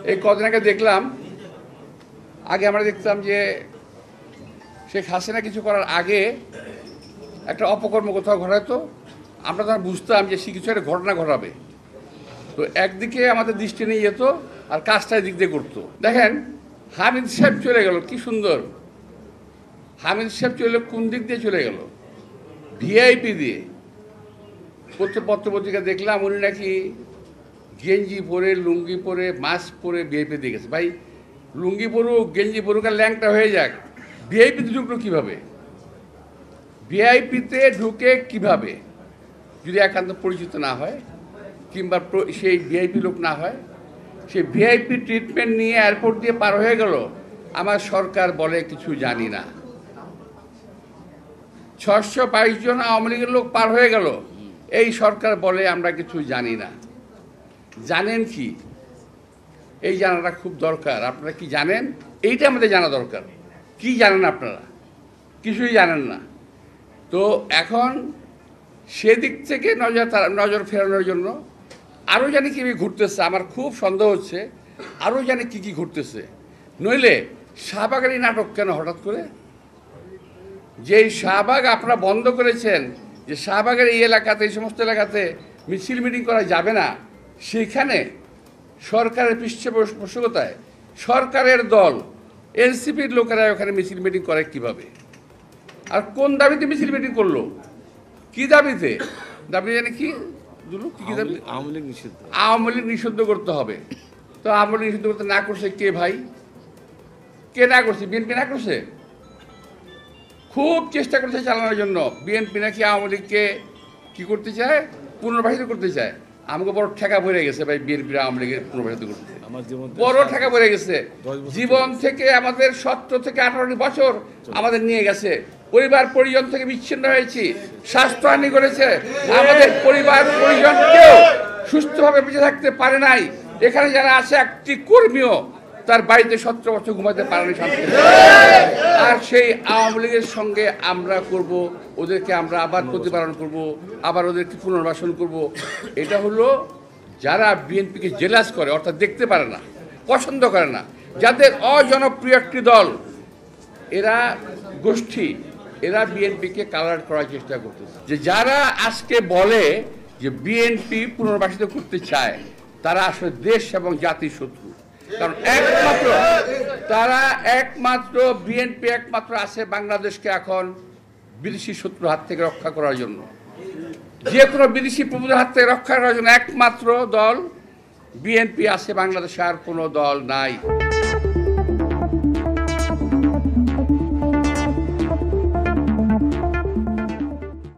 এই কদিন আগে দেখলাম, আগে আমরা দেখতাম যে শেখ হাসিনা কিছু করার আগে একটা অপকর্ম কোথাও ঘটাতো, আমরা তখন বুঝতাম যে সে কিছু একটা ঘটনা ঘটাবে। তো একদিকে আমাদের দৃষ্টি নিয়ে যেত আর কাজটা দিক দিয়ে করতো। দেখেন হামিদ সাহেব চলে গেল, কি সুন্দর। হামিদ সাহেব চলে কোন দিক দিয়ে চলে গেল? ভিআইপি দিয়ে। পত্রপত্রিকা দেখলাম উনি নাকি গেঞ্জি পরে, লুঙ্গি পরে, মাস্ক পরে ভিআইপি দিয়ে গেছে। ভাই, লুঙ্গি পরুক, গেঞ্জি পরুক আর ল্যাংটা হয়ে যাক, ভিআইপিতে ঢুকলো কীভাবে? ভিআইপিতে ঢুকে কিভাবে? যদি একান্ত পরিচিত না হয় কিংবা সেই ভিআইপি লোক না হয়, সেই ভিআইপি ট্রিটমেন্ট নিয়ে এয়ারপোর্ট দিয়ে পার হয়ে গেল। আমার সরকার বলে কিছু জানি না। 622 জন আওয়ামী লীগের লোক পার হয়ে গেল, এই সরকার বলে আমরা কিছু জানি না। জানেন কি? এই জানাটা খুব দরকার। আপনারা কি জানেন? এইটা আমাদের জানা দরকার। কি জানেন আপনারা? কিছুই জানেন না। তো এখন সেদিক থেকে নজর ফেরানোর জন্য আরও জানি কি ঘুরতেছে, আমার খুব সন্দেহ হচ্ছে আরও জানি কি ঘুরতেছে। নইলে শাহবাগের এই নাটক কেন হঠাৎ করে? যেই শাহবাগ আপনারা বন্ধ করেছেন, যে শাহবাগের এই এলাকাতে, এই সমস্ত এলাকাতে মিছিল মিটিং করা যাবে না, সেখানে সরকারের পৃষ্ঠপোষকতায় সরকারের দল এনসিপির লোকেরা ওখানে মিছিল মিটিং করে কিভাবে? আর কোন দাবিতে মিছিল মিটিং করলো? কি দাবিতে? দাবি জানি কি? কি দাবি? আওয়ামী লীগ নিষিদ্ধ করতে হবে। তো আওয়ামী লীগ নিষিদ্ধ করতে না করছে কে ভাই? কে না করছে? বিএনপি না করছে? খুব চেষ্টা করছে চালানোর জন্য। বিএনপি নাকি আওয়ামী লীগকে কী করতে চায়? পুনর্বাসিত করতে চায়। আমাকে বড় ঠেকা পড়ে গেছে ভাই, বিএনপির আওয়ামী লীগের পুনর্বাসিত করতে বড় ঠেকা পড়ে গেছে। জীবন থেকে আমাদের 17 থেকে 18 বছর আমাদের নিয়ে গেছে। পরিবার পরিজন থেকে বিচ্ছিন্ন হয়েছি, স্বাস্থ্যহানি করেছে। আমাদের পরিবার পরিজন কেউ সুস্থভাবে বেঁচে থাকতে পারে নাই। এখানে যারা আছে, একটি কর্মীও তার বাড়িতে 17 বছর ঘুমাতে পারেনি শান্তি। আর সেই আওয়ামী লীগের সঙ্গে আমরা করব, ওদেরকে আমরা আবার প্রতিপালন করব, আবার ওদেরকে পুনর্বাসন করব। এটা হলো যারা বিএনপিকে জেলাস করে, অর্থাৎ দেখতে পারে না, পছন্দ করে না, যাদের অজনপ্রিয় একটি দল, এরা গোষ্ঠী, এরা বিএনপিকে কালার করার চেষ্টা করতেছে। যে যারা আজকে বলে যে বিএনপি পুনর্বাসিত করতে চায়, তারা আসলে দেশ এবং জাতির শত্রু। কারণ একমাত্র বিএনপি একমাত্র আছে বাংলাদেশকে এখন বিদেশি শত্রুর হাত থেকে রক্ষা করার জন্য। যে কোনো বিদেশি প্রভুদের হাত থেকে রক্ষা করার জন্য একমাত্র দল বিএনপি আছে বাংলাদেশে, আর কোনো দল নাই।